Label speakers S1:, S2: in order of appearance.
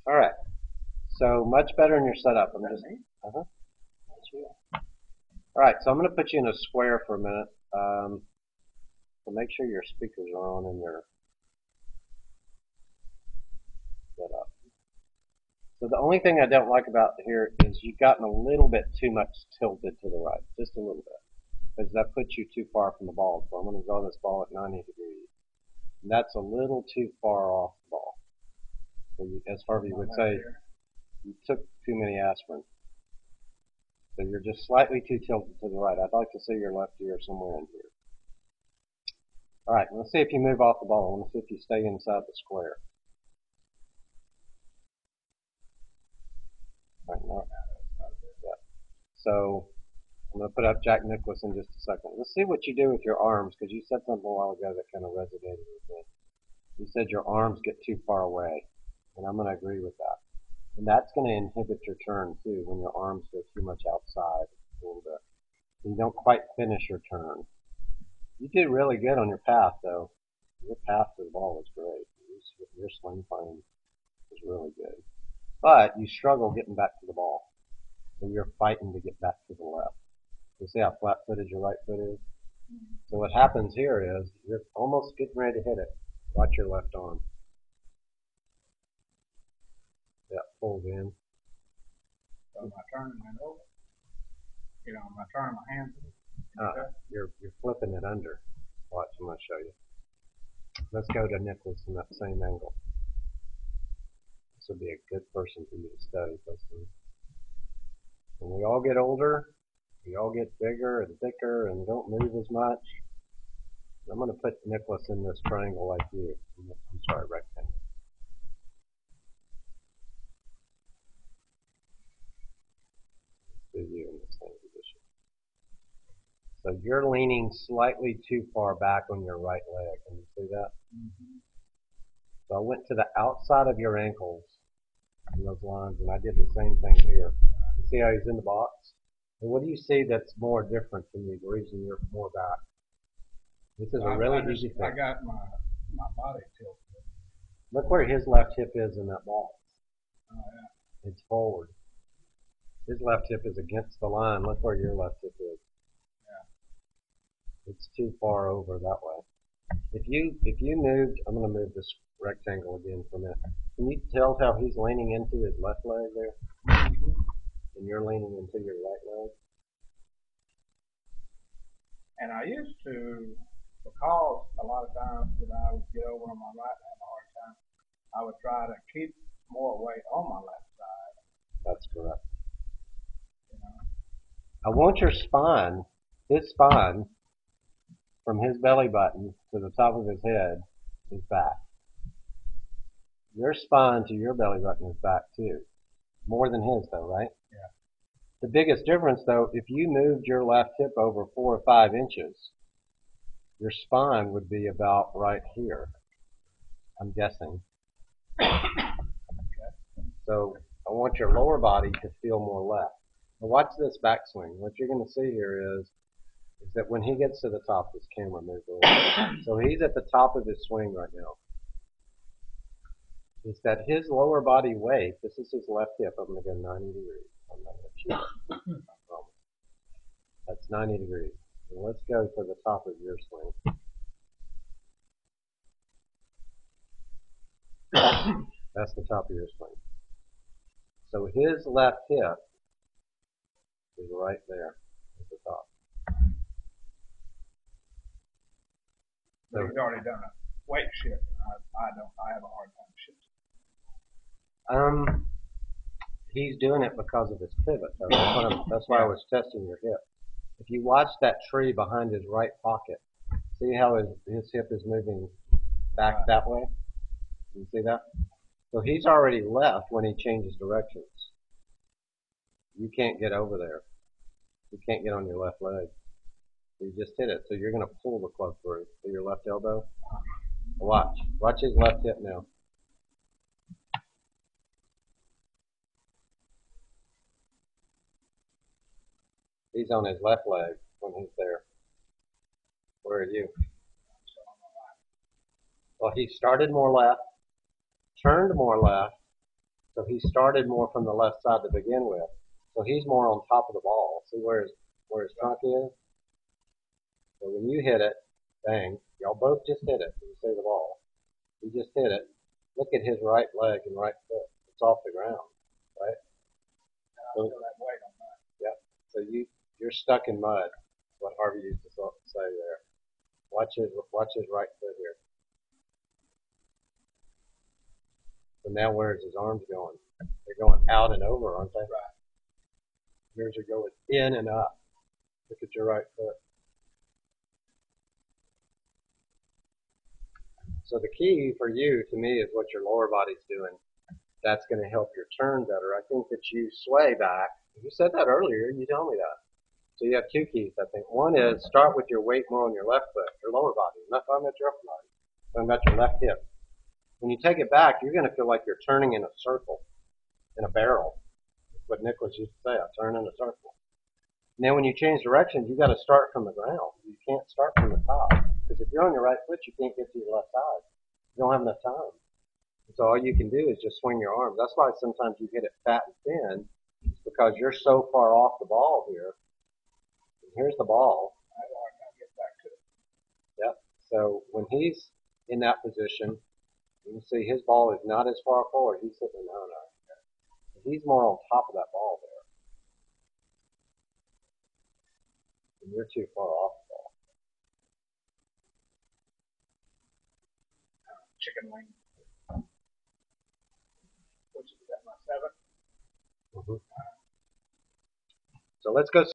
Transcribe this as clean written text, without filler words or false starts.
S1: All right. So much better in your setup. I'm just. Uh-huh. All right. So I'm going to put you in a square for a minute. So make sure your speakers are on in your setup. So the only thing I don't like about here is you've gotten a little bit too much tilted to the right, just a little bit, because that puts you too far from the ball. So I'm going to draw this ball at 90 degrees. And that's a little too far off the ball. So you, as Harvey would say, you took too many aspirin. So you're just slightly too tilted to the right. I'd like to see your left ear somewhere in here. All right, let's see if you move off the ball. I want to see if you stay inside the square. All right, no. Yeah. So I'm going to put up Jack Nicklaus in just a second. Let's see what you do with your arms, because you said something a while ago that kind of resonated with me. You said your arms get too far away, and I'm going to agree with that. And that's going to inhibit your turn too when your arms go too much outside a little bit. You don't quite finish your turn. You did really good on your path, though. Your path to the ball was great. Your swing playing was really good. But you struggle getting back to the ball. So you're fighting to get back to the left. You see how flat-footed your right foot is? So what happens here is you're almost getting ready to hit it. Watch your left arm. Yeah, pulled in.
S2: So am I turning it over? Am I turning my hands in?
S1: You're flipping it under. Watch, I'm going to show you. Let's go to Nicklaus in that same angle. This would be a good person for you to study, Preston. When we all get older, we all get bigger and thicker and don't move as much. I'm going to put Nicklaus in this triangle like you. I'm sorry, rectangle. Do you in the same position. So you're leaning slightly too far back on your right leg. Can you see that?
S2: Mm-hmm.
S1: So I went to the outside of your ankles in those lines, and I did the same thing here. You see how he's in the box? And what do you see that's more different than the reason you're more back? This is a really easy
S2: I
S1: thing.
S2: got my body tilted.
S1: Look where his left hip is in that box.
S2: Oh, yeah.
S1: It's forward. His left hip is against the line. Look where your left hip is.
S2: Yeah.
S1: It's too far over that way. If you moved, I'm going to move this rectangle again for a minute. Can you tell how he's leaning into his left leg there?
S2: Mm-hmm.
S1: And you're leaning into your right leg?
S2: And I used to, because a lot of times that I would get over on my right and have a hard time, I would try to keep more weight on my left side.
S1: That's correct.
S2: You know.
S1: I want your spine, his spine, from his belly button to the top of his head is back. Your spine to your belly button is back too. More than his though, right?
S2: Yeah.
S1: The biggest difference though, if you moved your left hip over 4 or 5 inches, your spine would be about right here, I'm guessing. So I want your lower body to feel more left. Now watch this backswing. What you're going to see here is that when he gets to the top, this camera moves over. So he's at the top of his swing right now. Is that his lower body weight, this is his left hip, I'm going to go 90 degrees. I'm not going to cheat. That's 90 degrees. And let's go to the top of your swing. That's the top of your swing. So his left hip is right there at the top.
S2: But he's already done a weight shift. I have a hard time shifting.
S1: He's doing it because of his pivot. Though. That's why I was testing your hip. If you watch that tree behind his right pocket, see how his hip is moving back that way? You see that? So he's already left when he changes directions. You can't get over there. You can't get on your left leg. You just hit it. So you're going to pull the club through to your left elbow. Watch. Watch his left hip now. He's on his left leg when he's there. Where are you? Well, he started more left, turned more left, So he started more from the left side to begin with. So he's more on top of the ball. See where his trunk is? So when you hit it, bang, y'all both just hit it. You say the ball. You just hit it. Look at his right leg and right foot. It's off the ground, right?
S2: And I
S1: So,
S2: feel that weight on that.
S1: yeah. So you're stuck in mud. What Harvey used to say there. Watch his right foot here. So now where's his arms going? They're going out and over, aren't they?
S2: Right.
S1: Yours are going in and up. Look at your right foot. So the key for you, to me, is what your lower body's doing. That's going to help your turn better. I think that you sway back. You said that earlier. You told me that. So you have two keys, I think. One is start with your weight more on your left foot, your lower body. I'm not talking about your upper body. I'm talking about your left hip. When you take it back, you're going to feel like you're turning in a circle, in a barrel. That's what Nicholas used to say, I turn in a circle. And then when you change directions, you got to start from the ground. You can't start from the top. Because if you're on your right foot, you can't get to your left side. You don't have enough time. So all you can do is just swing your arms. That's why sometimes you hit it fat and thin, because you're so far off the ball here. Here's the ball.
S2: I gotta get back to it.
S1: Yep. So when he's in that position, you can see his ball is not as far forward. He's sitting down there. He's more on top of that ball there. And you're too far off the ball.
S2: Chicken wing. Which is at my 7.
S1: Mm-hmm. So let's go